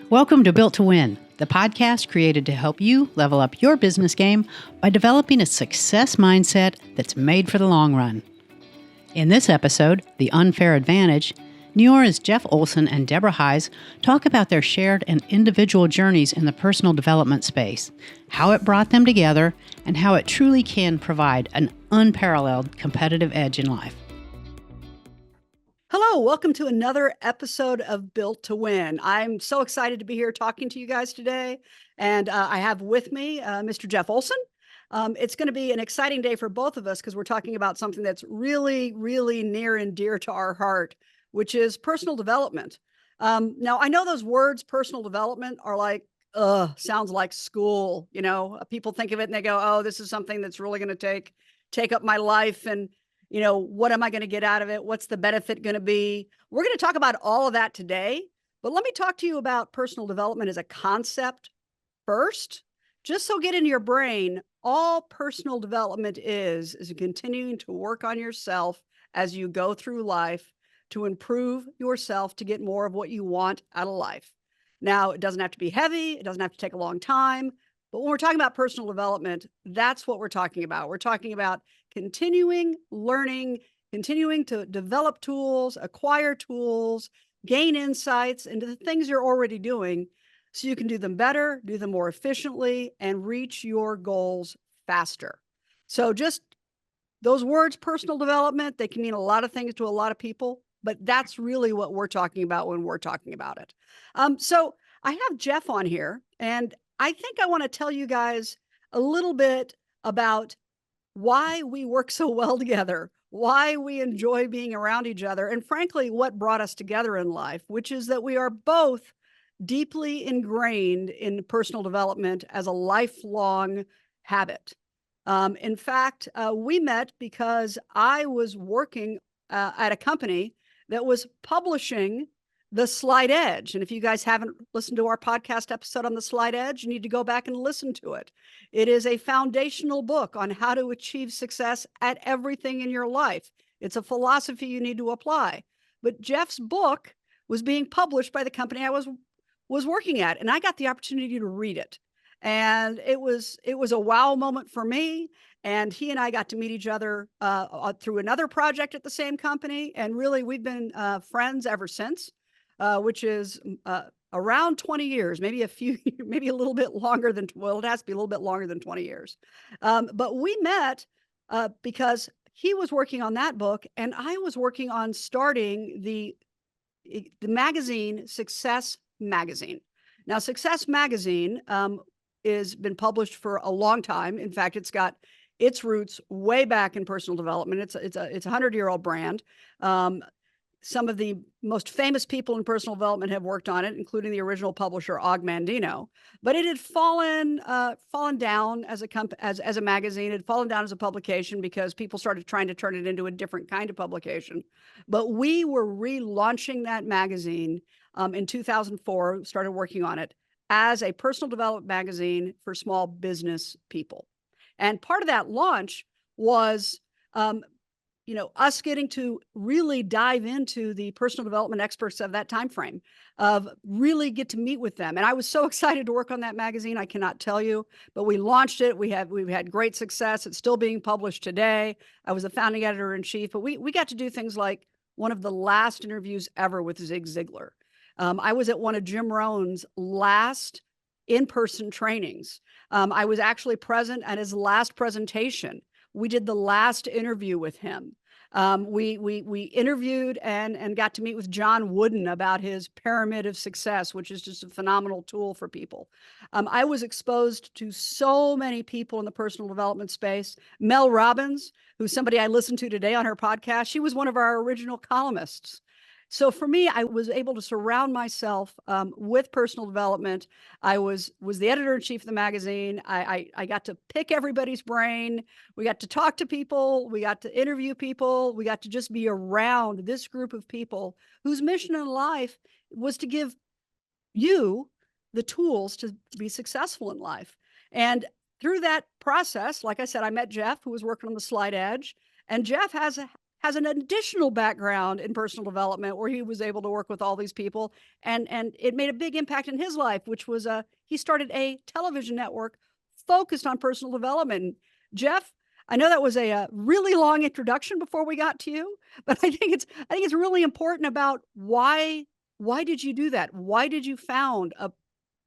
Welcome to Built to Win, the podcast created to help you level up your business game by developing a success mindset that's made for the long run. In this episode, The Unfair Advantage, Neora's Jeff Olson and Deborah Heisz talk about their shared and individual journeys in the personal development space, how it brought them together, and how it truly can provide an unparalleled competitive edge in life. Hello, welcome to another episode of Built to Win. I'm so excited to be here talking to you guys today. And I have with me Mr. Jeff Olson. It's going to be an exciting day for both of us because we're talking about something that's really, really near and dear to our heart, which is personal development. Now, I know those words, personal development, are like, sounds like school. You know, people think of it and they go, oh, this is something that's really going to take up my life. And you know, what am I going to get out of it? What's the benefit going to be? We're going to talk about all of that today, but let me talk to you about personal development as a concept first, just so get in your brain. All personal development is continuing to work on yourself as you go through life to improve yourself to get more of what you want out of life. Now, it doesn't have to be heavy. It doesn't have to take a long time. But when we're talking about personal development, that's what we're talking about. We're talking about continuing learning, continuing to develop tools, acquire tools, gain insights into the things you're already doing so you can do them better, do them more efficiently, and reach your goals faster. So just those words, personal development, they can mean a lot of things to a lot of people, but that's really what we're talking about when we're talking about it. So I have Jeff on here, and I think I want to tell you guys a little bit about why we work so well together, why we enjoy being around each other, and frankly, what brought us together in life, which is that we are both deeply ingrained in personal development as a lifelong habit. In fact, we met because I was working at a company that was publishing The Slight Edge. And if you guys haven't listened to our podcast episode on The Slight Edge, you need to go back and listen to it. It is a foundational book on how to achieve success at everything in your life. It's a philosophy you need to apply. But Jeff's book was being published by the company I was working at, and I got the opportunity to read it. And it was a wow moment for me. And he and I got to meet each other through another project at the same company. And really, we've been friends ever since. Which is around 20 years, maybe maybe a little bit longer than, well, it has to be a little bit longer than 20 years. But we met because he was working on that book and I was working on starting the magazine, Success Magazine. Now, Success Magazine has been published for a long time. In fact, it's got its roots way back in personal development. It's a 100-year-old brand. Some of the most famous people in personal development have worked on it, including the original publisher, Og Mandino. But it had fallen down as a magazine. It had fallen down as a publication because people started trying to turn it into a different kind of publication. But we were relaunching that magazine in 2004, started working on it as a personal development magazine for small business people. And part of that launch was us getting to really dive into the personal development experts of that time frame, of really get to meet with them. And I was so excited to work on that magazine, I cannot tell you. But we launched it. We've had great success. It's still being published today. I was the founding editor-in-chief, but we got to do things like one of the last interviews ever with Zig Ziglar. I was at one of Jim Rohn's last in-person trainings. I was actually present at his last presentation. We did the last interview with him. We interviewed and got to meet with John Wooden about his pyramid of success, which is just a phenomenal tool for people. I was exposed to so many people in the personal development space. Mel Robbins, who's somebody I listened to today on her podcast, she was one of our original columnists. So for me, I was able to surround myself with personal development. I was the editor-in-chief of the magazine. I got to pick everybody's brain. We got to talk to people. We got to interview people. We got to just be around this group of people whose mission in life was to give you the tools to be successful in life. And through that process, like I said, I met Jeff, who was working on The Slight Edge. And Jeff has has an additional background in personal development where he was able to work with all these people. And it made a big impact in his life, which was he started a television network focused on personal development. Jeff, I know that was a really long introduction before we got to you, but I think it's really important about why did you do that? Why did you found a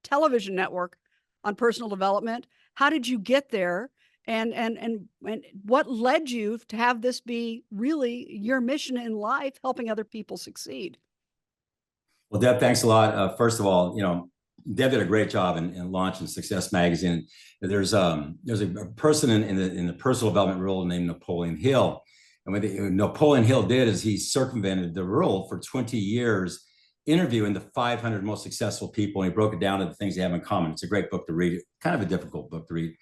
television network on personal development? How did you get there? And what led you to have this be really your mission in life, helping other people succeed? Well, Deb, thanks a lot. First of all, Deb did a great job in launching Success Magazine. There's a person in the personal development world named Napoleon Hill. And what Napoleon Hill did is he circumvented the rule for 20 years, interviewing the 500 most successful people. And he broke it down to the things they have in common. It's a great book to read, kind of a difficult book to read.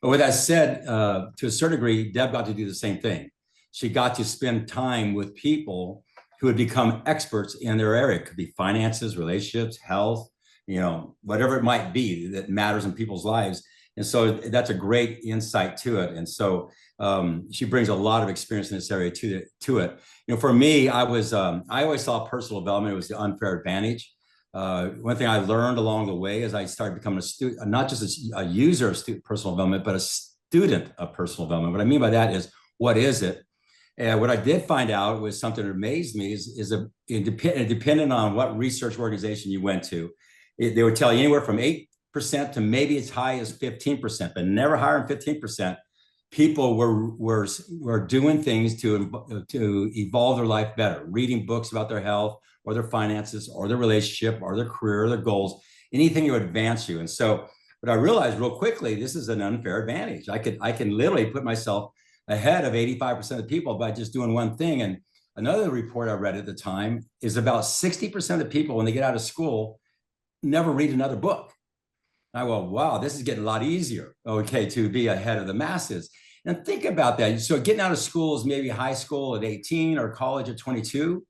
But with that said, to a certain degree, Deb got to do the same thing. She got to spend time with people who had become experts in their area. It could be finances, relationships, health, whatever it might be that matters in people's lives. And so that's a great insight to it. And so she brings a lot of experience in this area to it. For me, I always saw personal development, it was the unfair advantage. One thing I learned along the way as I started becoming a student, not just a user of personal development, but a student of personal development. What I mean by that is, what is it? And what I did find out was something that amazed me depending on what research organization you went to, they would tell you anywhere from 8% to maybe as high as 15%, but never higher than 15%. People were doing things to evolve their life better, reading books about their health or their finances or their relationship or their career or their goals, anything to advance you. And so what I realized real quickly, this is an unfair advantage. I can literally put myself ahead of 85% of people by just doing one thing. And another report I read at the time is about 60% of people, when they get out of school, never read another book. I go, wow, this is getting a lot easier, to be ahead of the masses. And think about that. So getting out of school is maybe high school at 18 or college at 22,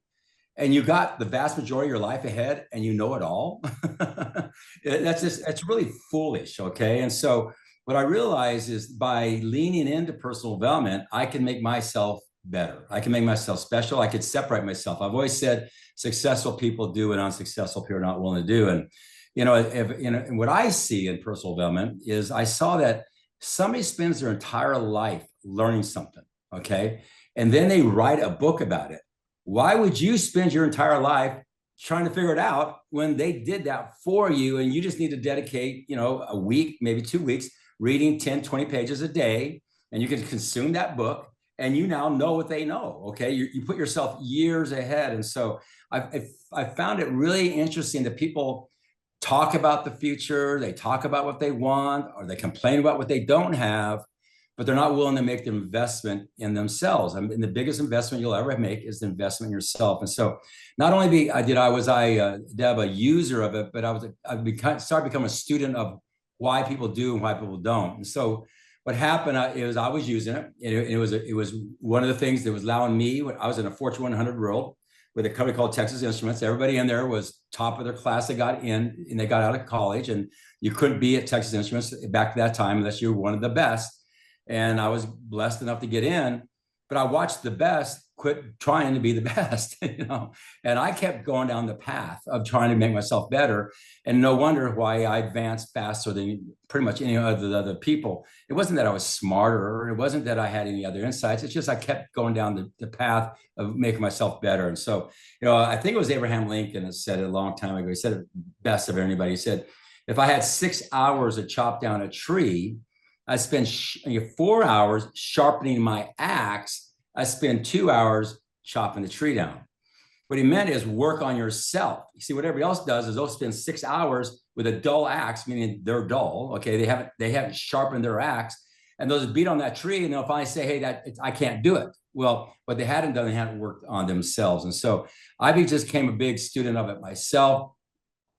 and you got the vast majority of your life ahead and you know it all. That's really foolish, And so what I realized is by leaning into personal development, I can make myself better. I can make myself special. I could separate myself. I've always said successful people do what unsuccessful people are not willing to do. And what I see in personal development is I saw that somebody spends their entire life learning something, and then they write a book about it. Why would you spend your entire life trying to figure it out when they did that for you? And you just need to dedicate, a week, maybe 2 weeks, reading 10, 20 pages a day, and you can consume that book, and you now know what they know, You put yourself years ahead. And so I found it really interesting that people talk about the future, they talk about what they want, or they complain about what they don't have, but they're not willing to make the investment in themselves. I mean, the biggest investment you'll ever make is the investment in yourself. And so not only was I, Deb, a user of it, but I started becoming a student of why people do and why people don't. And so what happened is I was using it. It was one of the things that was allowing me, I was in a Fortune 100 world with a company called Texas Instruments. Everybody in there was top of their class. They got in and they got out of college, and you couldn't be at Texas Instruments back to that time unless you were one of the best. And I was blessed enough to get in, but I watched the best quit trying to be the best, and I kept going down the path of trying to make myself better. And no wonder why I advanced faster than pretty much any other people. It wasn't that I was smarter. It wasn't that I had any other insights. It's just I kept going down the path of making myself better. And so, I think it was Abraham Lincoln that said it a long time ago. He said it best of anybody. He said, if I had 6 hours to chop down a tree, I spend 4 hours sharpening my axe. I spend 2 hours chopping the tree down. What he meant is work on yourself. You see, what everybody else does is they'll spend 6 hours with a dull axe, meaning they're dull. They haven't sharpened their axe, and they'll just beat on that tree, and they'll finally say, "Hey, I can't do it." Well, what they hadn't done, they hadn't worked on themselves. And so I just became a big student of it myself.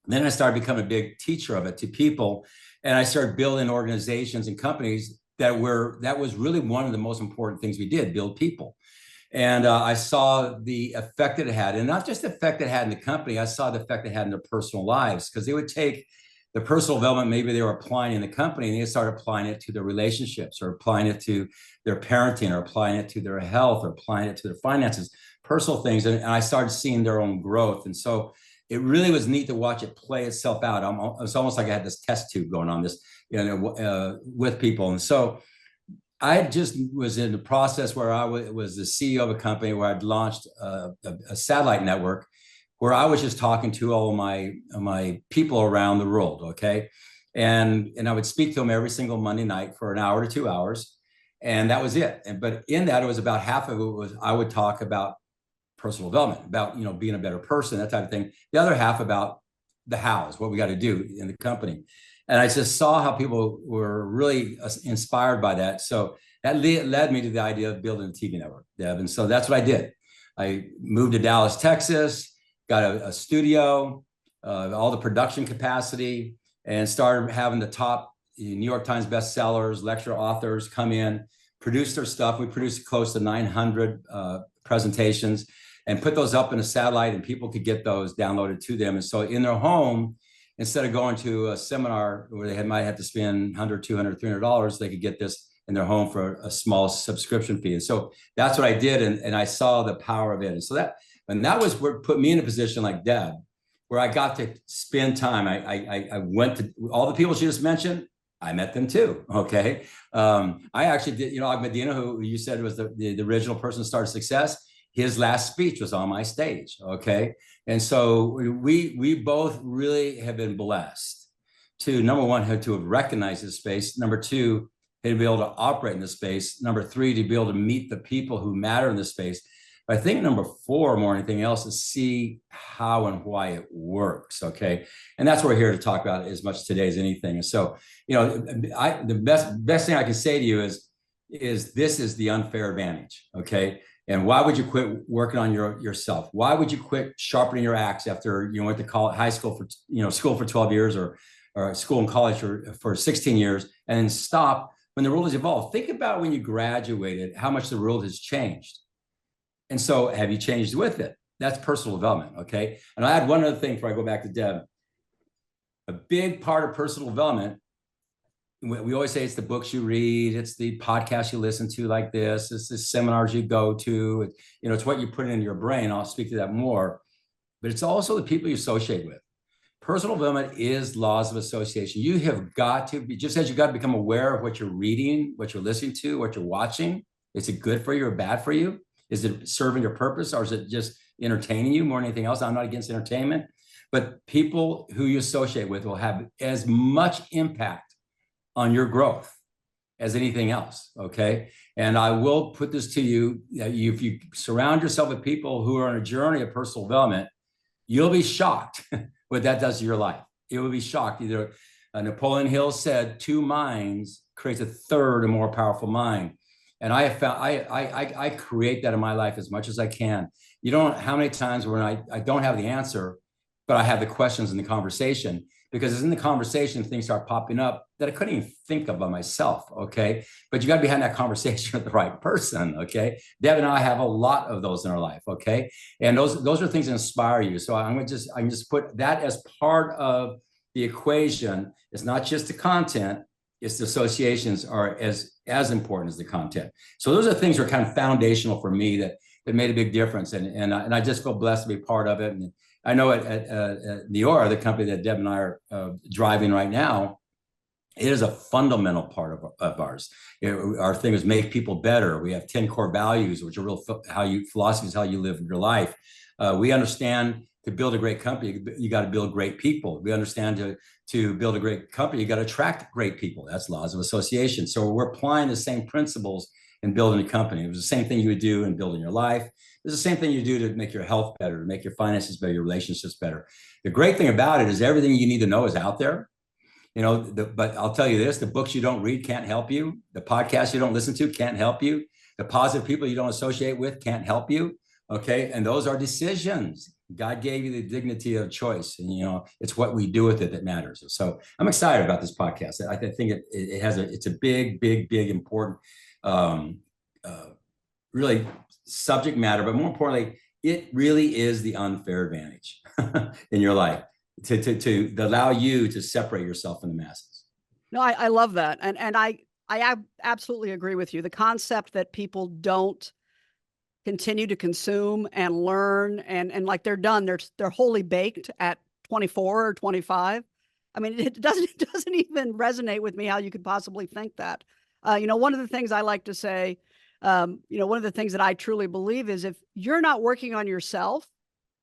Then I started becoming a big teacher of it to people, and I started building organizations and companies that was really one of the most important things we did, build people. And I saw the effect that it had, and not just the effect it had in the company, I saw the effect it had in their personal lives, because they would take the personal development maybe they were applying in the company, and they started applying it to their relationships, or applying it to their parenting, or applying it to their health, or applying it to their finances, personal things. And I started seeing their own growth. And so it really was neat to watch it play itself out. It's almost like I had this test tube going on this, with people. And so I just was in the process where I was the CEO of a company where I'd launched a satellite network where I was just talking to all of my people around the world, okay? And I would speak to them every single Monday night for an hour to 2 hours, and that was it. But in that, it was about half of it was I would talk about personal development, about being a better person, that type of thing. The other half about the hows, what we got to do in the company. And I just saw how people were really inspired by that. So that led me to the idea of building a TV network, Deb. And so that's what I did. I moved to Dallas, Texas, got a studio, all the production capacity, and started having the top New York Times bestsellers, lecture authors come in, produce their stuff. We produced close to 900 presentations and put those up in a satellite, and people could get those downloaded to them. And so in their home, instead of going to a seminar where they might have to spend $100, $200, $300, they could get this in their home for a small subscription fee. And so that's what I did. And I saw the power of it. And so that was what put me in a position like Deb, where I got to spend time. I went to all the people she just mentioned. I met them too. Okay. I actually did, Og Medina, who you said was the original person who started Success. His last speech was on my stage. Okay. And so we both really have been blessed to, number one, to have recognized this space. Number two, to be able to operate in this space. Number three, to be able to meet the people who matter in this space. But I think number four, more than anything else, is see how and why it works. Okay. And that's what we're here to talk about as much today as anything. And so, the best thing I can say to you is this is the unfair advantage. Okay. And why would you quit working on yourself? Why would you quit sharpening your axe after you went to high school for, school for 12 years or school and college for 16 years and then stop when the world has evolved? Think about when you graduated, how much the world has changed. And so have you changed with it? That's personal development, okay? And I add one other thing before I go back to Deb. A big part of personal development, we always say it's the books you read, it's the podcasts you listen to like this, it's the seminars you go to, it's what you put in your brain. I'll speak to that more. But it's also the people you associate with. Personal development is laws of association. You have got to be, just as you've got to become aware of what you're reading, what you're listening to, what you're watching. Is it good for you or bad for you? Is it serving your purpose, or is it just entertaining you more than anything else? I'm not against entertainment, but people who you associate with will have as much impact on your growth as anything else, okay? And I will put this to you, if you surround yourself with people who are on a journey of personal development, you'll be shocked what that does to your life. You will be shocked. Either Napoleon Hill said, 2 minds creates a third and more powerful mind. And I have found, I create that in my life as much as I can. You don't know how many times when I don't have the answer, but I have the questions in the conversation, because it's in the conversation things start popping up that I couldn't even think of by myself, okay? But you got to be having that conversation with the right person, okay? Deb and I have a lot of those in our life, okay? And those are things that inspire you. So I can just put that as part of the equation. It's not just the content, it's the associations are as important as the content. So those are things that are kind of foundational for me that made a big difference. And I just feel blessed to be part of it. And I know at Neora, the company that Deb and I are driving right now, it is a fundamental part of ours. Our thing is make people better. We have 10 core values, which are real philosophies, how you live your life. We understand to build a great company, you got to build great people. We understand to build a great company, you got to attract great people. That's laws of association. So we're applying the same principles in building a company. It was the same thing you would do in building your life. It's the same thing you do to make your health better, to make your finances better, your relationships better. The great thing about it is everything you need to know is out there. But I'll tell you this, the books you don't read can't help you. The podcasts you don't listen to can't help you. The positive people you don't associate with can't help you. Okay. And those are decisions. God gave you the dignity of choice, and it's what we do with it that matters. So I'm excited about this podcast. I think it's a big, big, big, important, really subject matter, but more importantly, it really is the unfair advantage in your life. to allow you to separate yourself from the masses. No, I love that. And I absolutely agree with you. The concept that people don't continue to consume and learn and like they're done, they're wholly baked at 24 or 25. I mean, it doesn't even resonate with me how you could possibly think that. One of the things I like to say, one of the things that I truly believe is if you're not working on yourself,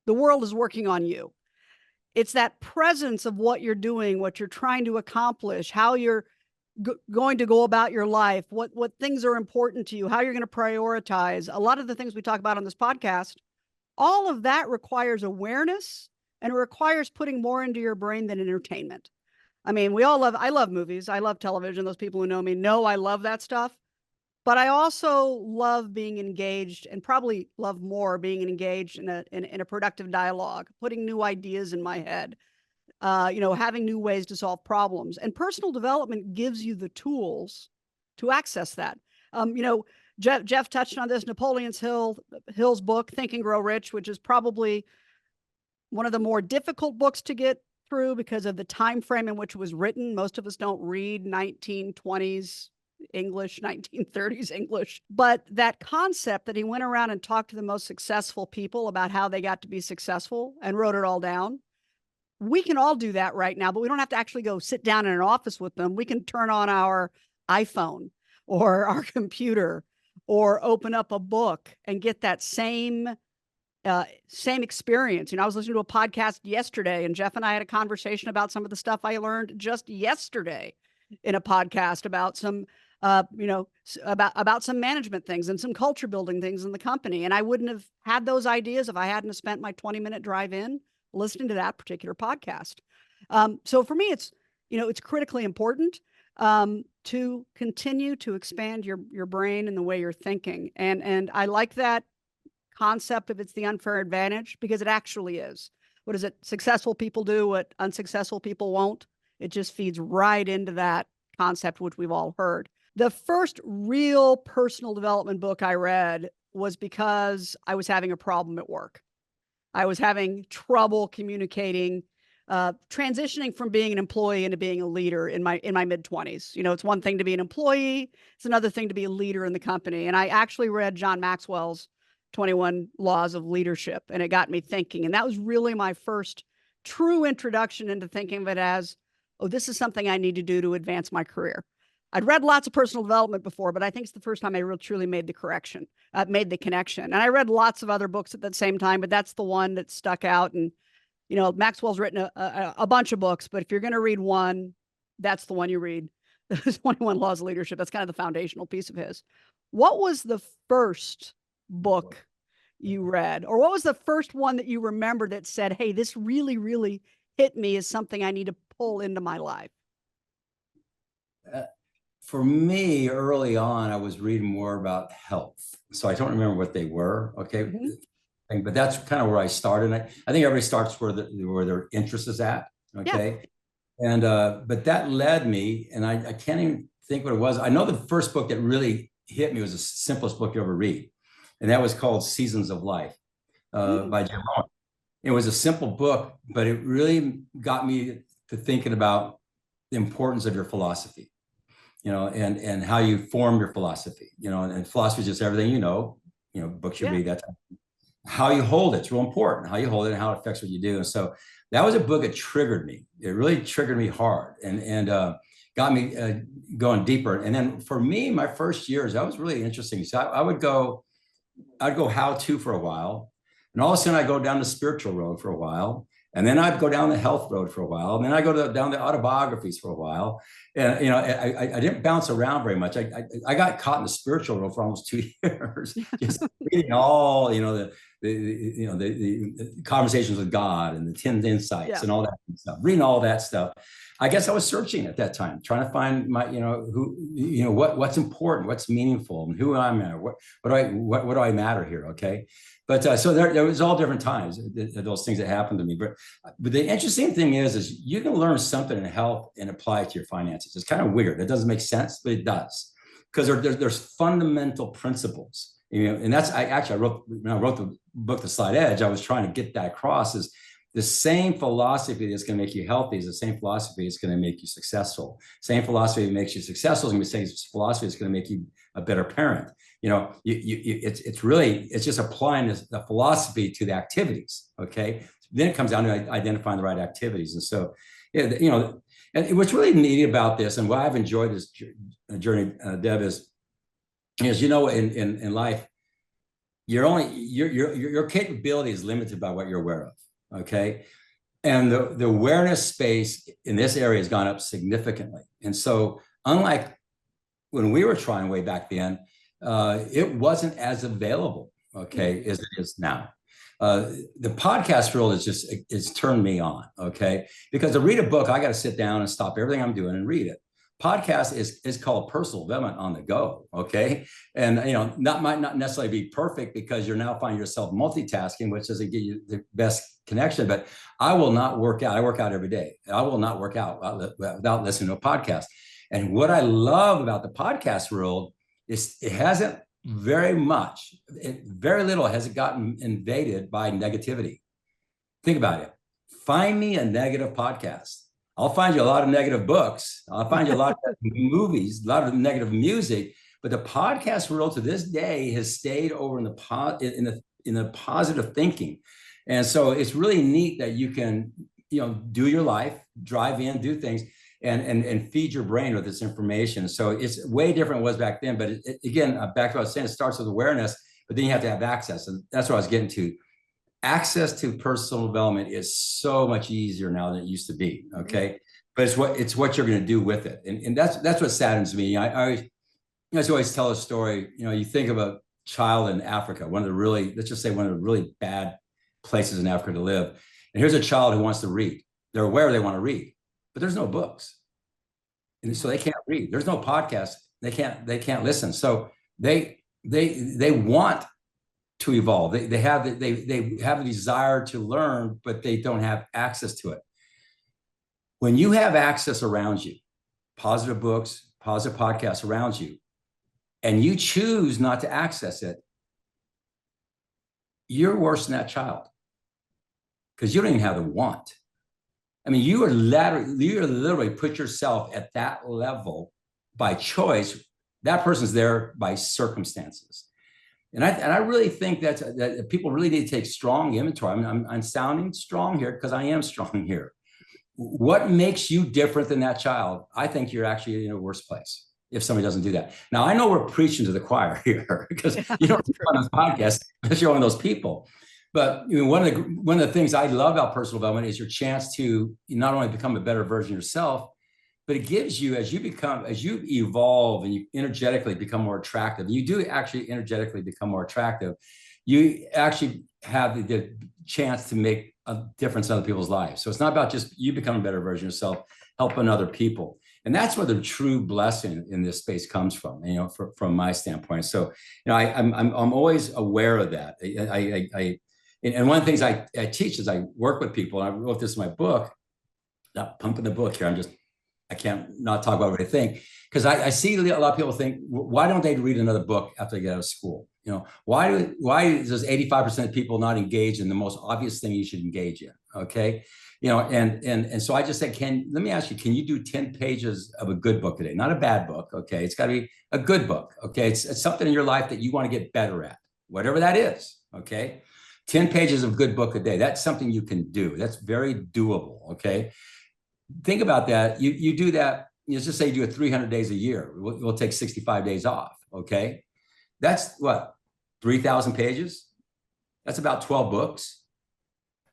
the world is working on you. It's that presence of what you're doing, what you're trying to accomplish, how you're going to go about your life, what things are important to you, how you're going to prioritize. A lot of the things we talk about on this podcast, all of that requires awareness and it requires putting more into your brain than entertainment. I mean, I love movies. I love television. Those people who know me know I love that stuff. But I also love being engaged and probably love more being engaged in a productive dialogue, putting new ideas in my head, having new ways to solve problems. And personal development gives you the tools to access that. Jeff touched on this, Hill's book, Think and Grow Rich, which is probably one of the more difficult books to get through because of the time frame in which it was written. Most of us don't read 1920s English, 1930s English. But that concept that he went around and talked to the most successful people about how they got to be successful and wrote it all down. We can all do that right now, but we don't have to actually go sit down in an office with them. We can turn on our iPhone or our computer or open up a book and get that same experience. I was listening to a podcast yesterday and Jeff and I had a conversation about some of the stuff I learned just yesterday in a podcast about some about some management things and some culture building things in the company. And I wouldn't have had those ideas if I hadn't spent my 20-minute drive in listening to that particular podcast. So for me, it's critically important to continue to expand your brain and the way you're thinking. And I like that concept of it's the unfair advantage because it actually is. What is it? Successful people do what unsuccessful people won't. It just feeds right into that concept, which we've all heard. The first real personal development book I read was because I was having a problem at work. I was having trouble communicating, transitioning from being an employee into being a leader in my mid-20s. It's one thing to be an employee. It's another thing to be a leader in the company. And I actually read John Maxwell's 21 Laws of Leadership, and it got me thinking. And that was really my first true introduction into thinking of it as, oh, this is something I need to do to advance my career. I'd read lots of personal development before, but I think it's the first time I really truly made the connection. And I read lots of other books at that same time, but that's the one that stuck out. And, Maxwell's written a bunch of books, but if you're going to read one, that's the one you read. 21 Laws of Leadership. That's kind of the foundational piece of his. What was the first book you read? Or what was the first one that you remember that said, hey, this really, really hit me as something I need to pull into my life? For me, early on, I was reading more about health. So I don't remember what they were. Okay. Mm-hmm. But that's kind of where I started. I think everybody starts where their interest is at. Okay. Yeah. And, but that led me, and I can't even think what it was. I know the first book that really hit me was the simplest book you ever read. And that was called Seasons of Life by Jim Rohn. It was a simple book, but it really got me to thinking about the importance of your philosophy. And how you form your philosophy, and philosophy is just everything, books you read, that time. How you hold it's real important, how you hold it and how it affects what you do. And so that was a book that triggered me. It really triggered me hard and got me going deeper. And then for me, my first years, that was really interesting. So I'd go how to for a while. And all of a sudden I'd go down the spiritual road for a while. And then I'd go down the health road for a while. And then I go down the autobiographies for a while. And, I didn't bounce around very much. I got caught in the spiritual road for almost 2 years, just reading all, the conversations with God and the 10 insights and all that stuff, reading all that stuff. I guess I was searching at that time, trying to find my, what's important, what's meaningful, and who I'm at, what do I matter here? Okay. But so there was all different times, those things that happened to me. But the interesting thing is you can learn something in health and apply it to your finances. It's kind of weird. It doesn't make sense, but it does. Because there's fundamental principles. And that's, when I wrote the book, The Slight Edge, I was trying to get that across is The same philosophy that's going to make you healthy is the same philosophy that's going to make you successful. Same philosophy that makes you successful is going to be the same philosophy that's going to make you a better parent. It's just applying the philosophy to the activities. Okay. Then it comes down to identifying the right activities. And so, and what's really neat about this, and why I've enjoyed this journey, Deb, is in life, your capability is limited by what you're aware of. Okay. And the awareness space in this area has gone up significantly. And so unlike when we were trying way back then, it wasn't as available, okay, as it is now. The podcast world it's turned me on, okay? Because to read a book, I got to sit down and stop everything I'm doing and read it. Podcast is called personal development on the go, okay? And might not necessarily be perfect because you're now finding yourself multitasking, which doesn't get you the best connection. But I will not work out. I work out every day. I will not work out without listening to a podcast. And what I love about the podcast world is it hasn't very little has it gotten invaded by negativity. Think about it. Find me a negative podcast. I'll find you a lot of negative books. I'll find you a lot of movies, a lot of negative music. But the podcast world to this day has stayed over in the positive thinking. And so it's really neat that you can, do your life, drive in, do things, and feed your brain with this information. So it's way different than it was back then. But again, back to what I was saying, it starts with awareness, but then you have to have access. And that's what I was getting to. Access to personal development is so much easier now than it used to be. Okay. But it's what you're going to do with it. And that's what saddens me. I always tell a story. You think of a child in Africa, let's just say one of the really bad places in Africa to live. And here's a child who wants to read. They're aware they want to read, but there's no books. And so they can't read. There's no podcast. They can't listen. So they want to evolve. They have a desire to learn, but they don't have access to it. When you have access around you, positive books, positive podcasts around you, and you choose not to access it, you're worse than that child because you don't even have the want. I mean, you are literally put yourself at that level by choice. That person's there by circumstances. And I really think that people really need to take strong inventory. I mean, I'm sounding strong here because I am strong here. What makes you different than that child? I think you're actually in a worse place if somebody doesn't do that. Now, I know we're preaching to the choir here because you don't on this podcast unless you're one of those people. But one of the things I love about personal development is your chance to not only become a better version of yourself, but it gives you, as you evolve and you energetically become more attractive, and you do actually energetically become more attractive, you actually have the chance to make a difference in other people's lives. So it's not about just you becoming a better version of yourself, helping other people. And that's where the true blessing in this space comes from, from my standpoint. So, I'm always aware of that. And one of the things I teach is I work with people, and I wrote this in my book, not pumping the book here. I can't not talk about what I think, because I see a lot of people think, why don't they read another book after they get out of school? Why does 85% of people not engage in the most obvious thing you should engage in? Okay. And so I just said, let me ask you, can you do 10 pages of a good book today? Not a bad book. Okay. It's got to be a good book. Okay. It's something in your life that you want to get better at, whatever that is. Okay. 10 pages of good book a day. That's something you can do. That's very doable. Okay. Think about that. You do that. Let's just say you do it 300 days a year. We'll take 65 days off. Okay. That's what? 3,000 pages. That's about 12 books.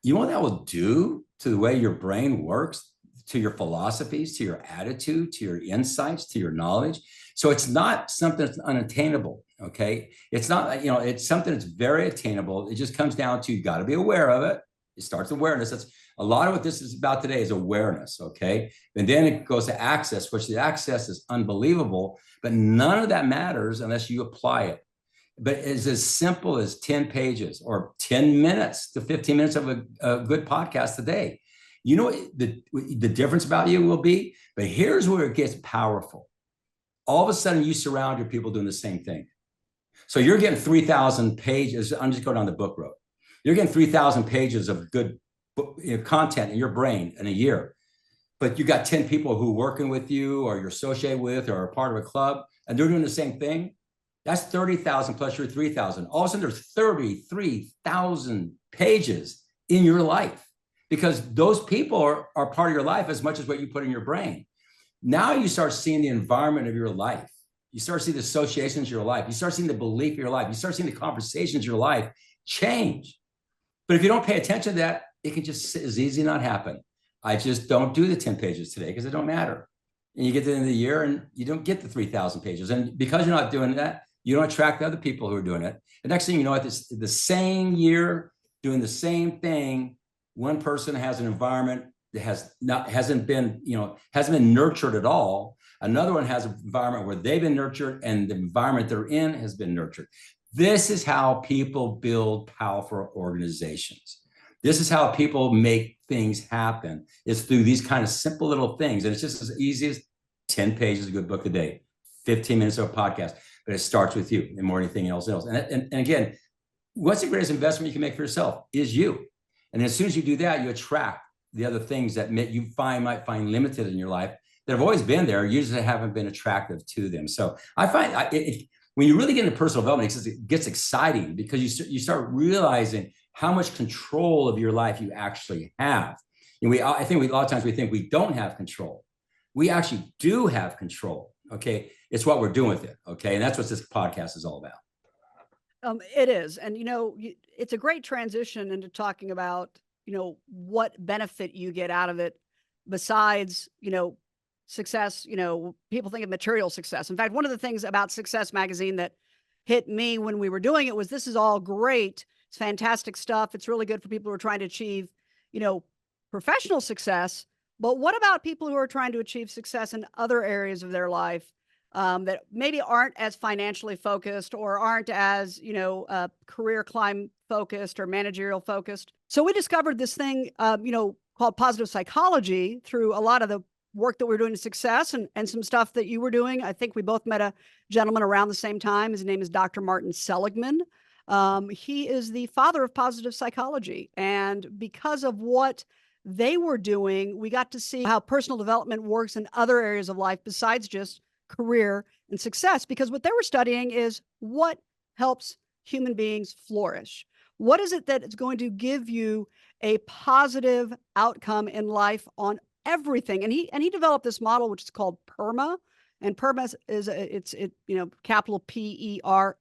You know what that will do to the way your brain works, to your philosophies, to your attitude, to your insights, to your knowledge. So it's not something that's unattainable. Okay. It's not, it's something that's very attainable. It just comes down to, you got to be aware of it. It starts with awareness. That's a lot of what this is about today is awareness. Okay. And then it goes to access, which the access is unbelievable, but none of that matters unless you apply it. But it's as simple as 10 pages or 10 minutes to 15 minutes of a good podcast a day. You know what the difference about you will be? But here's where it gets powerful. All of a sudden you surround your people doing the same thing. So you're getting 3,000 pages. I'm just going down the book road. You're getting 3,000 pages of good content in your brain in a year, but you got 10 people who are working with you or you're associated with or are part of a club and they're doing the same thing, that's 30,000 plus your 3,000. All of a sudden there's 33,000 pages in your life because those people are part of your life as much as what you put in your brain. Now you start seeing the environment of your life. You start seeing the associations of your life. You start seeing the belief of your life. You start seeing the conversations of your life change. But if you don't pay attention to that, it can just as easy not happen. I just don't do the 10 pages today because it don't matter. And you get to the end of the year and you don't get the 3,000 pages. And because you're not doing that, you don't attract the other people who are doing it. The next thing you know, at the same year, doing the same thing, one person has an environment that hasn't been nurtured at all. Another one has an environment where they've been nurtured and the environment they're in has been nurtured. This is how people build powerful organizations. This is how people make things happen. It's through these kind of simple little things. And it's just as easy as 10 pages of a good book a day, 15 minutes of a podcast, but it starts with you and more than anything else. And again, what's the greatest investment you can make for yourself is you. And as soon as you do that, you attract the other things that you might find limited in your life that have always been there, usually haven't been attractive to them. So I find when you really get into personal development, it gets exciting because you start realizing how much control of your life you actually have. And I think a lot of times we think we don't have control. We actually do have control. Okay, it's what we're doing with it. Okay, and that's what this podcast is all about. It is, and it's a great transition into talking about what benefit you get out of it besides success. People think of material success. In fact, one of the things about Success Magazine that hit me when we were doing it was this is all great. It's fantastic stuff. It's really good for people who are trying to achieve, professional success. But what about people who are trying to achieve success in other areas of their life that maybe aren't as financially focused or aren't as, career climb focused or managerial focused? So we discovered this thing, called positive psychology through a lot of the work that we're doing in Success and some stuff that you were doing. I think we both met a gentleman around the same time. His name is Dr. Martin Seligman. He is the father of positive psychology. And because of what they were doing, we got to see how personal development works in other areas of life besides just career and success. Because what they were studying is what helps human beings flourish. What is it that is going to give you a positive outcome in life on everything? And he developed this model, which is called PERMA. And PERMA is capital PERMA.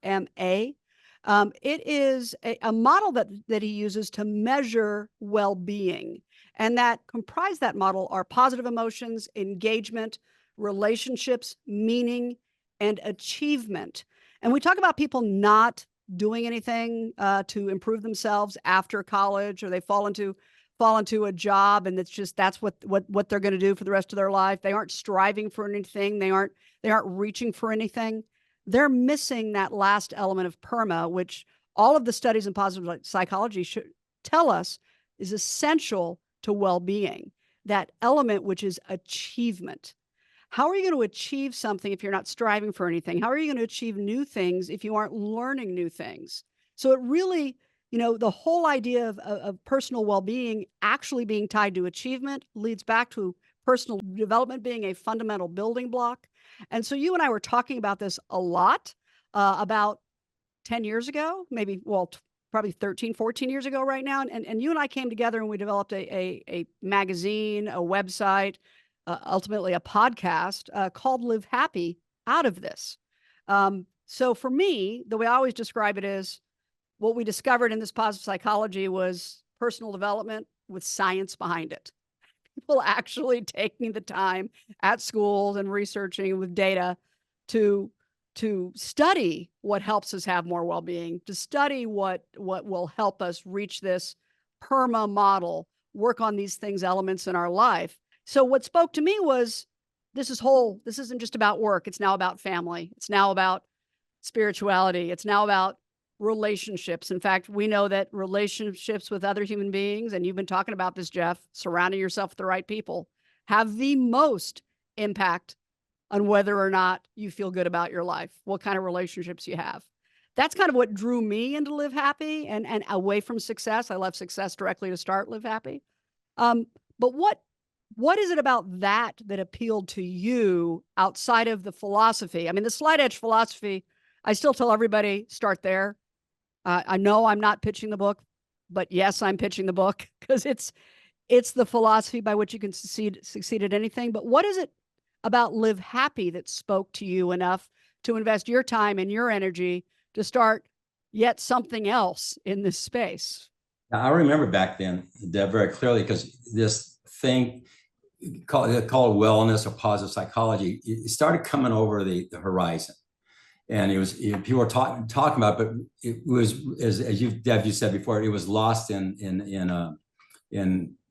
It is a model that he uses to measure well-being. And that comprise that model are positive emotions, engagement, relationships, meaning, and achievement. And we talk about people not doing anything to improve themselves after college, or they fall into a job and that's what they're going to do for the rest of their life. They aren't striving for anything. They aren't reaching for anything. They're missing that last element of PERMA, which all of the studies in positive psychology should tell us is essential to well-being. That element, which is achievement. How are you going to achieve something if you're not striving for anything? How are you going to achieve new things if you aren't learning new things? So it really, the whole idea of personal well-being actually being tied to achievement leads back to personal development being a fundamental building block. And so you and I were talking about this a lot about 10 years ago, probably 13, 14 years ago right now. And you and I came together and we developed a magazine, a website, ultimately a podcast called Live Happy out of this. So for me, the way I always describe it is what we discovered in this positive psychology was personal development with science behind it. People actually taking the time at schools and researching with data to study what helps us have more well-being, to study what will help us reach this PERMA model, work on these things, elements in our life. So what spoke to me was this isn't just about work. It's now about family. It's now about spirituality. It's now about relationships. In fact, we know that relationships with other human beings, and you've been talking about this, Jeff, surrounding yourself with the right people, have the most impact on whether or not you feel good about your life, what kind of relationships you have. that's kind of what drew me into Live Happy and away from success. I left success directly to start Live Happy. But what is it about that appealed to you outside of the philosophy? I mean, the Slight Edge philosophy, I still tell everybody, start there. I know I'm not pitching the book, but yes, I'm pitching the book because it's the philosophy by which you can succeed at anything. But what is it about Live Happy that spoke to you enough to invest your time and your energy to start yet something else in this space? I remember back then, Deb, very clearly, because this thing called wellness or positive psychology, it started coming over the horizon. And it was, people were talking about, but it was, as you, Deb, you said before, it was lost in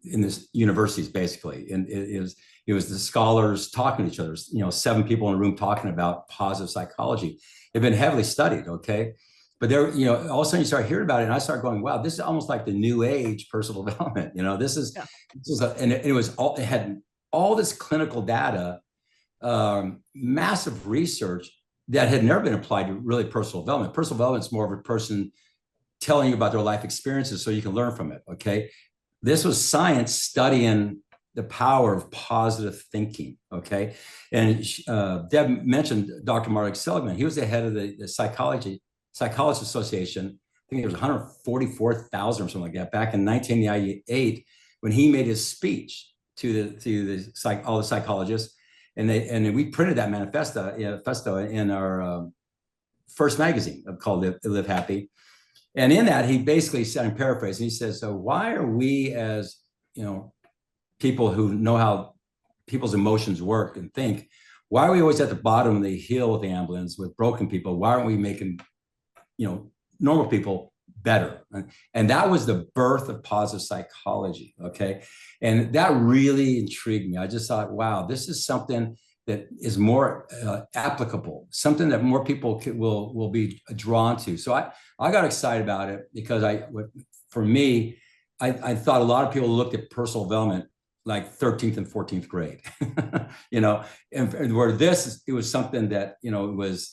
this universities, basically. And it was the scholars talking to each other, 7 people in a room talking about positive psychology. It's been heavily studied, okay? But there, all of a sudden you start hearing about it, and I started going, wow, this is almost like the new age personal development. It had all this clinical data, massive research that had never been applied to really personal development. Personal development is more of a person telling you about their life experiences so you can learn from it, okay? This was science studying the power of positive thinking, okay? And Deb mentioned Dr. Mark Seligman. He was the head of the Psychologist Association. I think it was 144,000 or something like that back in 1998 when he made his speech to all the psychologists. And we printed that manifesto in our first magazine called Live Happy. And in that, he basically said, I'm paraphrasing, he says, so why are we as, people who know how people's emotions work and think, why are we always at the bottom of the hill with the ambulance with broken people? Why aren't we making, normal people better? And that was the birth of positive psychology, okay? And that really intrigued me. I just thought, wow, this is something that is more applicable, something that more people will be drawn to. So I got excited about it because for me, I thought a lot of people looked at personal development like 13th and 14th grade, and where it was something that,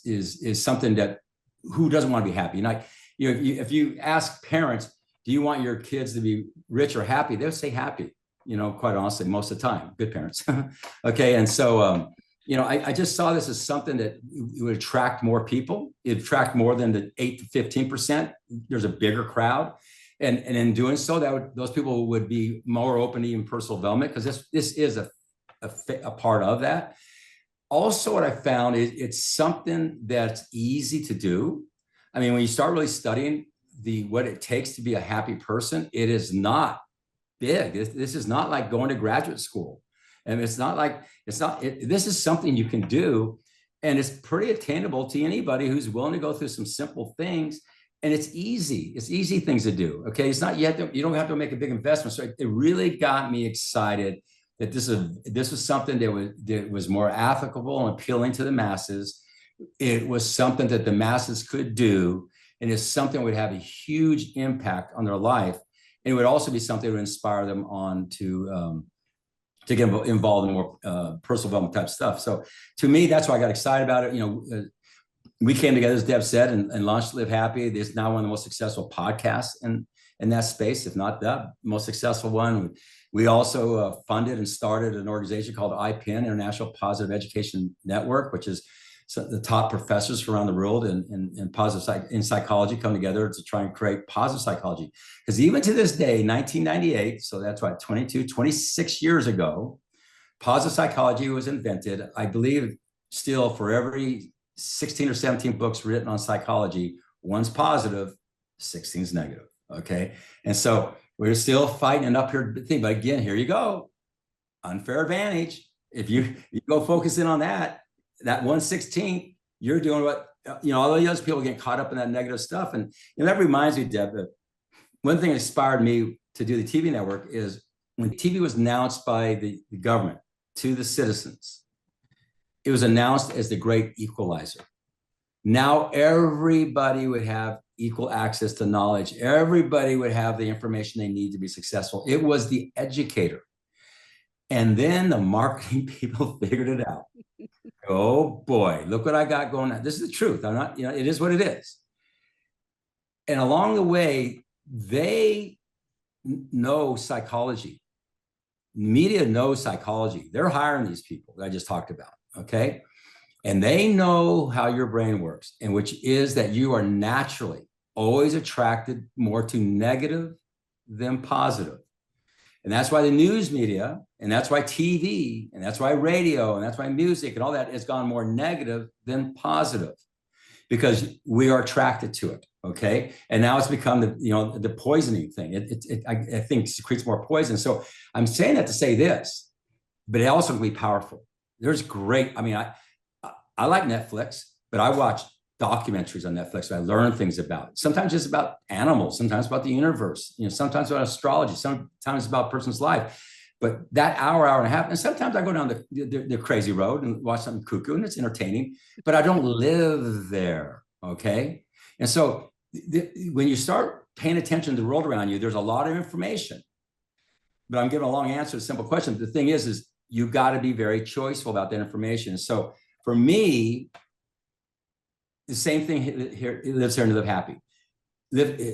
is something that who doesn't want to be happy? And if you ask parents, do you want your kids to be rich or happy? They'll say happy, quite honestly, most of the time, good parents. Okay. And so, I just saw this as something that it would attract more people. It'd attract more than the 8 to 15%. There's a bigger crowd. And in doing so, those people would be more open to even personal development, because this is a part of that. Also, what I found is it's something that's easy to do. I mean, when you start really studying what it takes to be a happy person, it is not big. This is not like going to graduate school. And this is something you can do, and it's pretty attainable to anybody who's willing to go through some simple things. And it's easy things to do. Okay. It's not, you don't have to make a big investment. So it really got me excited that this was something that was more applicable and appealing to the masses. It was something that the masses could do, and it's something that would have a huge impact on their life. And it would also be something that would inspire them on to get involved in more personal development type stuff. So to me, that's why I got excited about it. We came together, as Deb said, and launched Live Happy. It's now one of the most successful podcasts in that space, if not the most successful one. We also funded and started an organization called IPN, International Positive Education Network, which is the top professors around the world in psychology come together to try and create positive psychology. Because even to this day, 1998, so that's what, 26 years ago, positive psychology was invented. I believe still for every 16 or 17 books written on psychology, one's positive, 16's negative, okay? And so we're still fighting an uphill thing. But again, here you go, unfair advantage. If you go focus in on that 1/16, you're doing what, all the other people get caught up in that negative stuff. And that reminds me, Deb, that one thing that inspired me to do the TV network is when TV was announced by the government to the citizens, it was announced as the great equalizer. Now everybody would have equal access to knowledge. Everybody would have the information they need to be successful. It was the educator. And then the marketing people figured it out. Oh boy, look what I got going on. This is the truth. I'm not, it is what it is. And along the way, they know psychology. Media knows psychology. They're hiring these people that I just talked about, okay? And they know how your brain works, and which is that you are naturally always attracted more to negative than positive. And that's why the news media, and that's why TV, and that's why radio, and that's why music and all that has gone more negative than positive, because we are attracted to it. Okay. And now it's become the poisoning thing. I think secretes more poison. So I'm saying that to say this, but it also can be powerful. There's great, I mean, I like Netflix, but I watch documentaries on Netflix that I learn things about. Sometimes it's about animals, sometimes about the universe, sometimes about astrology, sometimes about a person's life. But that hour and a half, and sometimes I go down the crazy road and watch something cuckoo, and it's entertaining, but I don't live there, okay? And so when you start paying attention to the world around you, there's a lot of information. But I'm giving a long answer to a simple question. The thing is you've got to be very choiceful about that information. So for me, the same thing here, lives here and live happy.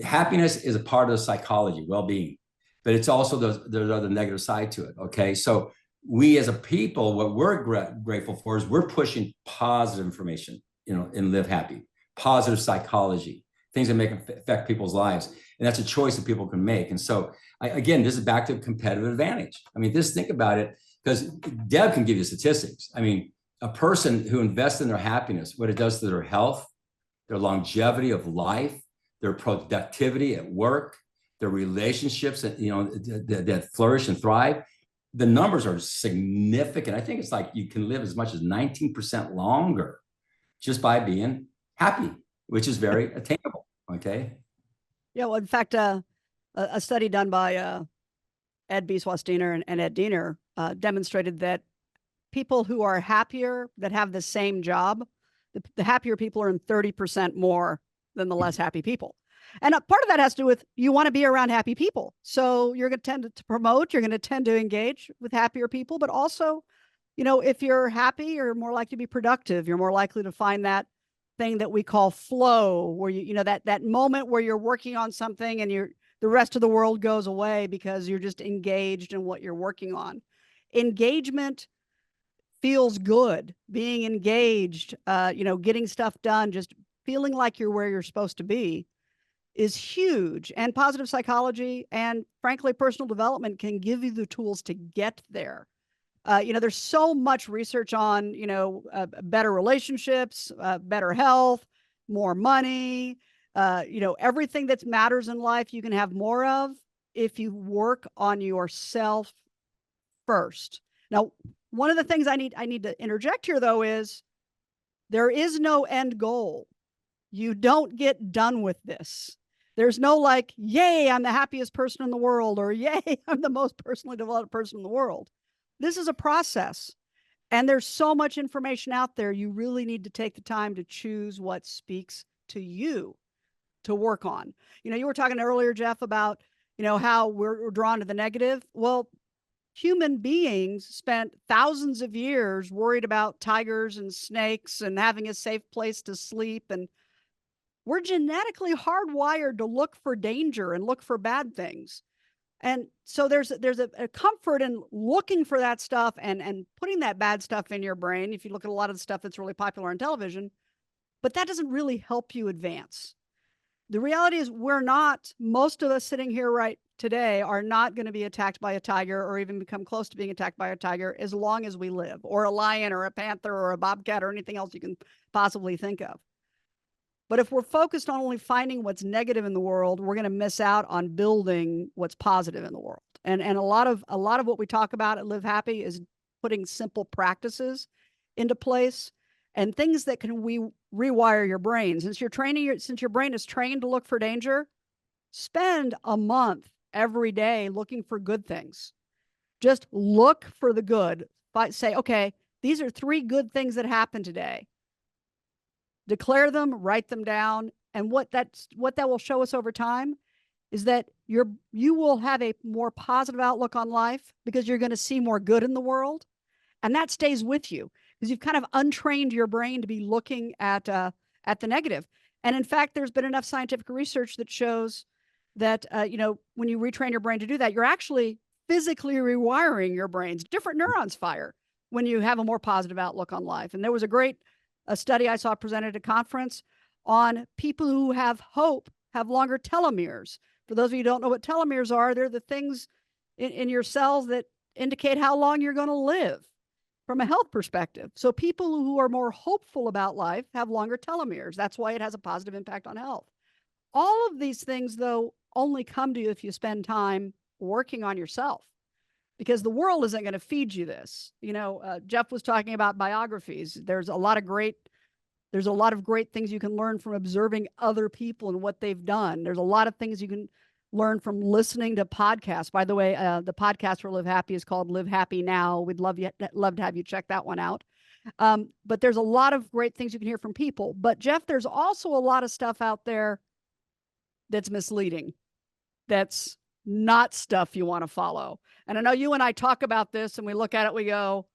Happiness is a part of the psychology, well-being, but it's also there's other negative side to it. Okay, so we as a people, what we're grateful for is we're pushing positive information, and live happy, positive psychology, things that affect people's lives, and that's a choice that people can make. And so, again, this is back to competitive advantage. I mean, just think about it, because Deb can give you statistics. I mean, a person who invests in their happiness, what it does to their health, their longevity of life, their productivity at work, their relationships that flourish and thrive. The numbers are significant. I think it's like you can live as much as 19% longer just by being happy, which is very attainable. Okay. Yeah. Well, in fact, a study done by Ed Bieswastiner and Ed Diener demonstrated that people who are happier, that have the same job, the happier people earn 30% more than the less happy people. And a part of that has to do with you want to be around happy people. So you're going to tend to promote, you're going to tend to engage with happier people, but also, if you're happy, you're more likely to be productive. You're more likely to find that thing that we call flow, where that moment where you're working on something and the rest of the world goes away because you're just engaged in what you're working on. Engagement feels good. Being engaged, getting stuff done, just feeling like you're where you're supposed to be is huge. And positive psychology and, frankly, personal development can give you the tools to get there. There's so much research on, better relationships, better health, more money, everything that matters in life you can have more of if you work on yourself first. Now, one of the things I need to interject here, though, is there is no end goal. You don't get done with this. There's no like, yay, I'm the happiest person in the world, or yay, I'm the most personally developed person in the world. This is a process. And there's so much information out there. You really need to take the time to choose what speaks to you to work on. You were talking earlier, Jeff, about, how we're drawn to the negative. Well, human beings spent thousands of years worried about tigers and snakes and having a safe place to sleep. And we're genetically hardwired to look for danger and look for bad things. And so there's a comfort in looking for that stuff and putting that bad stuff in your brain. If you look at a lot of the stuff that's really popular on television, but that doesn't really help you advance. The reality is most of us sitting here right today are not going to be attacked by a tiger or even become close to being attacked by a tiger as long as we live, or a lion or a panther or a bobcat or anything else you can possibly think of. But if we're focused on only finding what's negative in the world, we're going to miss out on building what's positive in the world. And a lot of what we talk about at Live Happy is putting simple practices into place and things that can rewire your brain. Since your brain is trained to look for danger, spend a month every day looking for good things. Just look for the good. Say, okay, these are 3 good things that happened today. Declare them, write them down. And what that will show us over time is that you will have a more positive outlook on life because you're going to see more good in the world. And that stays with you because you've kind of untrained your brain to be looking at the negative. And in fact, there's been enough scientific research that shows that, when you retrain your brain to do that, you're actually physically rewiring your brains. Different neurons fire when you have a more positive outlook on life. And there was a study I saw presented at a conference on people who have hope have longer telomeres. For those of you who don't know what telomeres are, they're the things in your cells that indicate how long you're going to live from a health perspective. So people who are more hopeful about life have longer telomeres. That's why it has a positive impact on health. All of these things, though, only come to you if you spend time working on yourself, because the world isn't going to feed you this. Jeff was talking about biographies. There's a lot of great things you can learn from observing other people and what they've done. There's a lot of things you can learn from listening to podcasts. By the way, the podcast for Live Happy is called Live Happy Now. We'd love to have you check that one out. But there's a lot of great things you can hear from people. But Jeff, there's also a lot of stuff out there that's misleading. That's not stuff you want to follow. And I know you and I talk about this and we look at it, we go,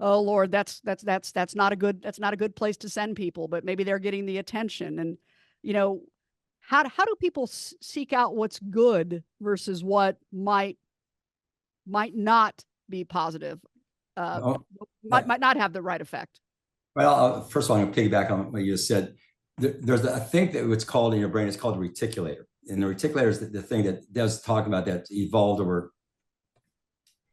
oh Lord, that's not a good place to send people, but maybe they're getting the attention. And, how do people seek out what's good versus what might not be positive, might not have the right effect? Well, first of all, I'm going to piggyback on what you just said. There's a thing that it's called in your brain, it's called a reticulator. And the reticulator is the thing that does talk about that evolved over.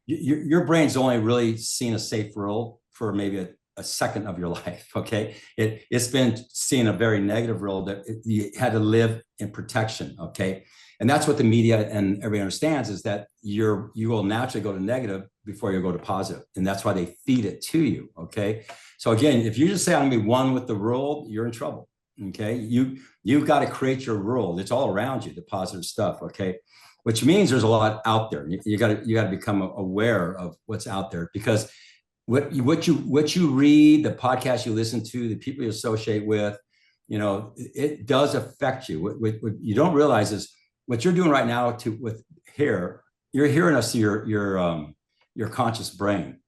Your brain's only really seen a safe world for maybe a second of your life, okay? It's been seeing a very negative world that you had to live in protection, okay? And that's what the media and everybody understands, is that you will naturally go to negative before you go to positive. And that's why they feed it to you, okay? So again, if you just say, I'm gonna be one with the world, you're in trouble, okay? You've got to create your world. It's all around you, the positive stuff, okay? Which means there's a lot out there. You got to become aware of what's out there, because what you read, the podcast you listen to, the people you associate with, it does affect you. What you don't realize is what you're doing right now you're hearing us through your conscious brain.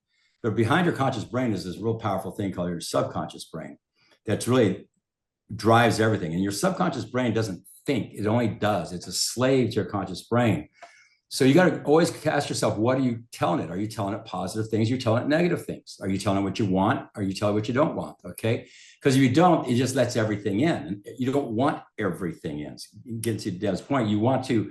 But behind your conscious brain is this real powerful thing called your subconscious brain that's really drives everything. And your subconscious brain doesn't think, it only does. It's a slave to your conscious brain. So you got to always ask yourself, what are you telling it? Are you telling it positive things? You're telling it negative things. Are you telling it what you want? Are you telling it what you don't want? Okay. Because if you don't, it just lets everything in. And you don't want everything in. So get to Deb's point. You want to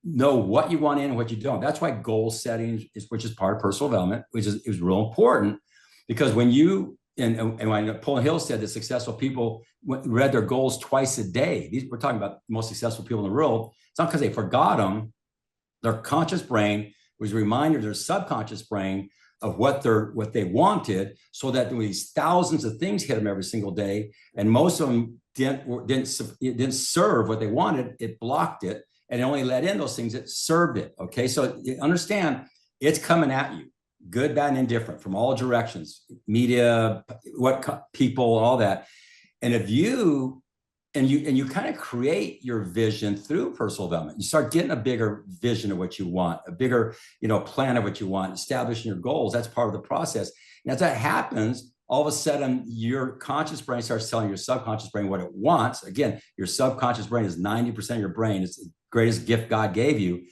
know what you want in and what you don't. That's why goal setting which is part of personal development, which is real important, because when you, and when Napoleon Hill said that successful people read their goals twice a day, we're talking about the most successful people in the world. It's not because they forgot them. Their conscious brain was a reminder to their subconscious brain of what they wanted, so that these thousands of things hit them every single day, and most of them didn't serve what they wanted. It blocked it, and it only let in those things that served it. Okay, so you understand, it's coming at you, good, bad, and indifferent, from all directions, media, people, all that. And if you kind of create your vision through personal development, you start getting a bigger vision of what you want, a bigger, plan of what you want, establishing your goals. That's part of the process. And as that happens, all of a sudden your conscious brain starts telling your subconscious brain what it wants. Again, your subconscious brain is 90% of your brain. It's the greatest gift God gave you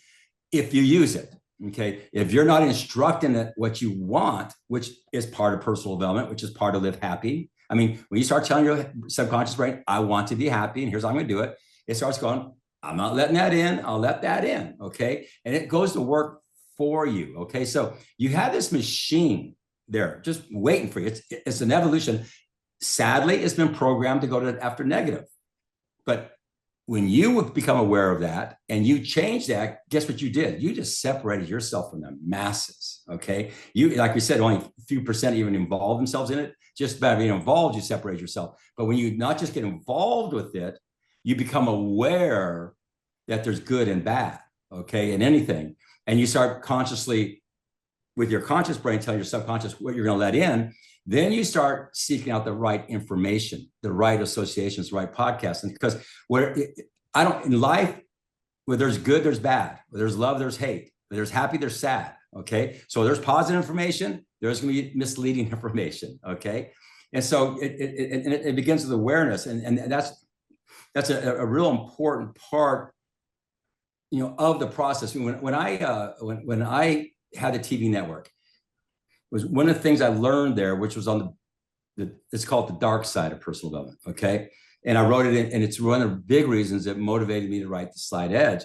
if you use it. Okay. If you're not instructing it what you want, which is part of personal development, which is part of Live Happy. I mean, when you start telling your subconscious brain, I want to be happy, and here's how I'm going to do it, it starts going, I'm not letting that in. I'll let that in. Okay. And it goes to work for you. Okay. So you have this machine there just waiting for you. It's an evolution. Sadly, it's been programmed to go after negative. But when you become aware of that and you change that, guess what you did? You just separated yourself from the masses. Okay. You, like we said, only a few percent even involve themselves in it. Just by being involved, you separate yourself. But when you not just get involved with it, you become aware that there's good and bad, okay, in anything. And you start consciously, with your conscious brain, telling your subconscious what you're going to let in. Then you start seeking out the right information, the right associations, the right podcasts. And because in life, where there's good, there's bad. Where there's love, there's hate. Where there's happy, there's sad. Okay. So there's positive information. There's going to be misleading information. Okay. And so it begins with awareness. And that's that's a real important part, of the process. When I had a TV network, was one of the things I learned there, which was on it's called the dark side of personal development. Okay. And I wrote it in, and it's one of the big reasons that motivated me to write The Slight Edge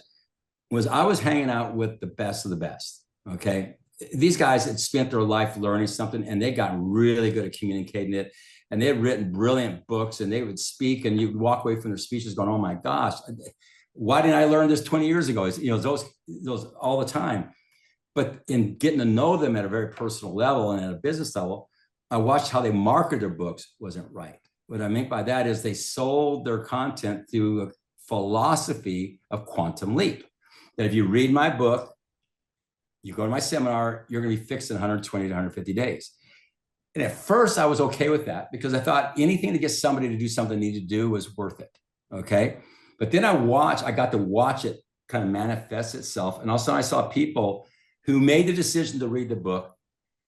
was I was hanging out with the best of the best. Okay. These guys had spent their life learning something, and they got really good at communicating it. And they had written brilliant books, and they would speak, and you'd walk away from their speeches going, oh my gosh, why didn't I learn this 20 years ago? Those all the time. But in getting to know them at a very personal level and at a business level, I watched how they marketed their books wasn't right. What I mean by that is they sold their content through a philosophy of quantum leap. That if you read my book, you go to my seminar, you're going to be fixed in 120 to 150 days. And at first I was okay with that because I thought anything to get somebody to do something they need to do was worth it. Okay. But then I got to watch it kind of manifest itself. And also I saw people who made the decision to read the book,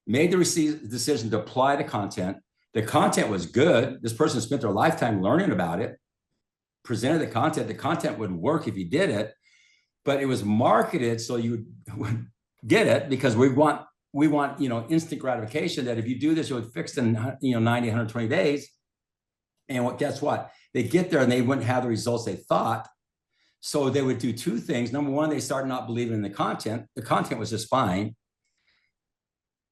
made the decision to apply the content. The content was good. This person spent their lifetime learning about it, presented the content. The content would work if you did it, but it was marketed so you would get it because we want instant gratification that if you do this, you'll be fixed in 90, 120 days. And guess what? They get there and they wouldn't have the results they thought. So they would do two things. Number one, they started not believing in the content. The content was just fine.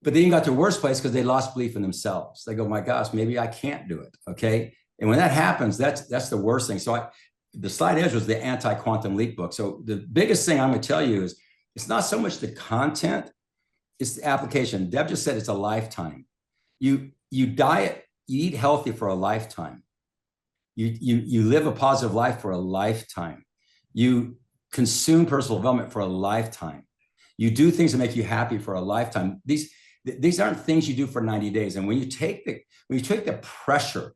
But then you got to the worst place because they lost belief in themselves. They go, my gosh, maybe I can't do it. Okay. And when that happens, that's the worst thing. So The Slight Edge was the anti-quantum leap book. So the biggest thing I'm going to tell you is it's not so much the content, it's the application. Deb just said it's a lifetime. You diet, you eat healthy for a lifetime. You live a positive life for a lifetime. You consume personal development for a lifetime. You do things that make you happy for a lifetime. These aren't things you do for 90 days. And when you take the pressure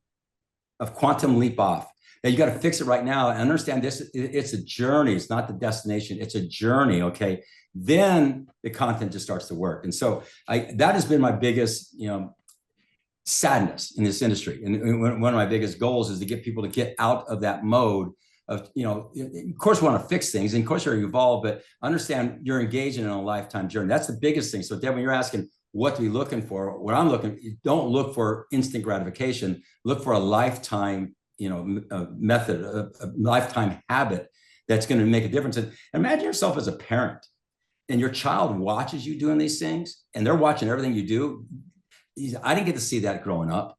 of quantum leap off, that you got to fix it right now and understand this, it's a journey. It's not the destination. It's a journey. Okay. Then the content just starts to work. And so that has been my biggest, sadness in this industry. And one of my biggest goals is to get people to get out of that mode of, of course we want to fix things and of course you're evolved, but understand you're engaging in a lifetime journey. That's the biggest thing. So Deb, when you're asking what to be looking for, what I'm looking, don't look for instant gratification, look for a lifetime, method, a lifetime habit that's going to make a difference. And imagine yourself as a parent and your child watches you doing these things and they're watching everything you do. I didn't get to see that growing up.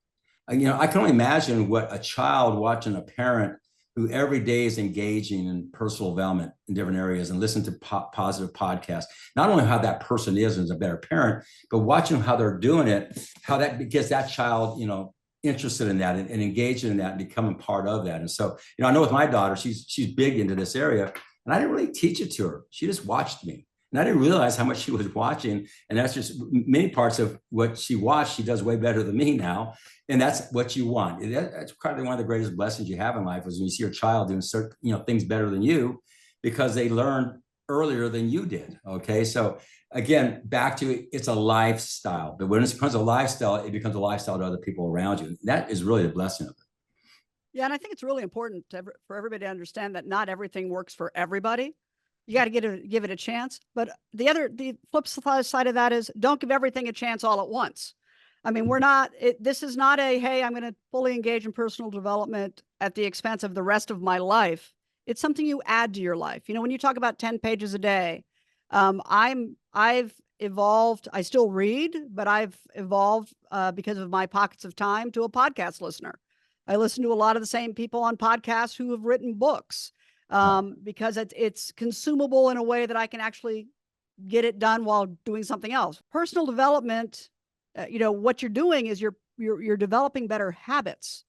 I can only imagine what a child watching a parent who every day is engaging in personal development in different areas and listen to positive podcasts, not only how that person is as a better parent, but watching how they're doing it, how that gets that child, interested in that and engaging in that and becoming part of that. And so, I know with my daughter, she's big into this area and I didn't really teach it to her. She just watched me. And I didn't realize how much she was watching. And that's just many parts of what she watched. She does way better than me now. And that's what you want. That's probably one of the greatest blessings you have in life is when you see your child doing certain, things better than you because they learned earlier than you did. Okay. So again, back to it's a lifestyle. But when it becomes a lifestyle, it becomes a lifestyle to other people around you. That is really the blessing of it. Yeah. And I think it's really important for everybody to understand that not everything works for everybody. You got to give it a chance. But the flip side of that is don't give everything a chance all at once. I mean, this is not hey, I'm going to fully engage in personal development at the expense of the rest of my life. It's something you add to your life. When you talk about 10 pages a day, I've evolved. I still read, but I've evolved because of my pockets of time to a podcast listener. I listen to a lot of the same people on podcasts who have written books. Because it's consumable in a way that I can actually get it done while doing something else. Personal development, what you're doing is you're developing better habits.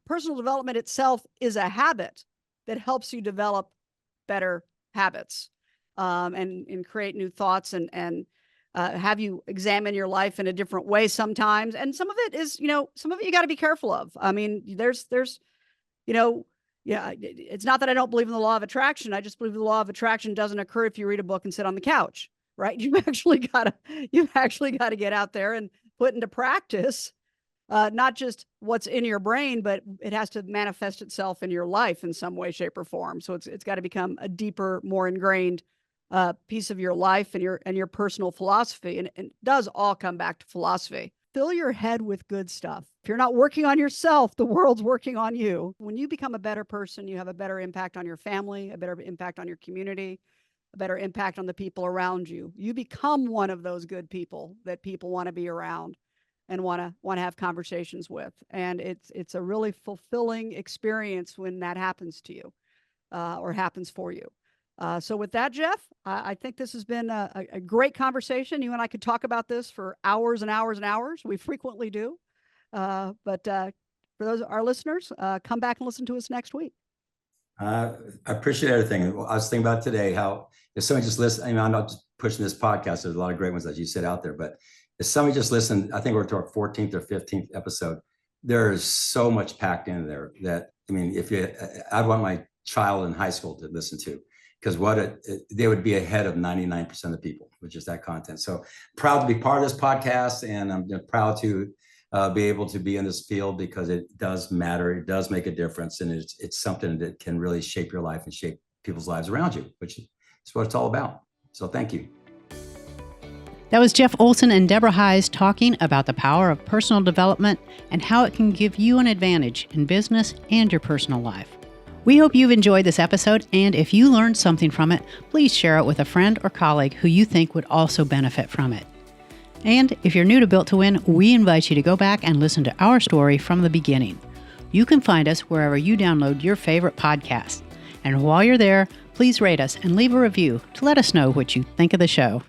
Personal development itself is a habit that helps you develop better habits, and create new thoughts and have you examine your life in a different way sometimes. And some of it is, some of it you got to be careful of. I mean, there's yeah, it's not that I don't believe in the law of attraction. I just believe the law of attraction doesn't occur if you read a book and sit on the couch, right? You've actually got to get out there and put into practice not just what's in your brain, but it has to manifest itself in your life in some way, shape, or form. So it's got to become a deeper, more ingrained piece of your life and your personal philosophy. And it does all come back to philosophy. Fill your head with good stuff. If you're not working on yourself, the world's working on you. When you become a better person, you have a better impact on your family, a better impact on your community, a better impact on the people around you. You become one of those good people that people want to be around and want to have conversations with. And it's a really fulfilling experience when that happens to you or happens for you. So with that, Jeff, I think this has been a great conversation. You and I could talk about this for hours and hours and hours. We frequently do. But for those our listeners, come back and listen to us next week. I appreciate everything. I was thinking about today how if somebody just listens, I'm not just pushing this podcast. There's a lot of great ones that you said out there, but if somebody just listened, I think we're to our 14th or 15th episode. There is so much packed in there that, I'd want my child in high school to listen to, because they would be ahead of 99% of the people with just that content. So proud to be part of this podcast, and I'm proud to be able to be in this field because it does matter. It does make a difference, and it's something that can really shape your life and shape people's lives around you, which is what it's all about. So thank you. That was Jeff Olson and Deborah Heisz talking about the power of personal development and how it can give you an advantage in business and your personal life. We hope you've enjoyed this episode, and if you learned something from it, please share it with a friend or colleague who you think would also benefit from it. And if you're new to Built to Win, we invite you to go back and listen to our story from the beginning. You can find us wherever you download your favorite podcasts. And while you're there, please rate us and leave a review to let us know what you think of the show.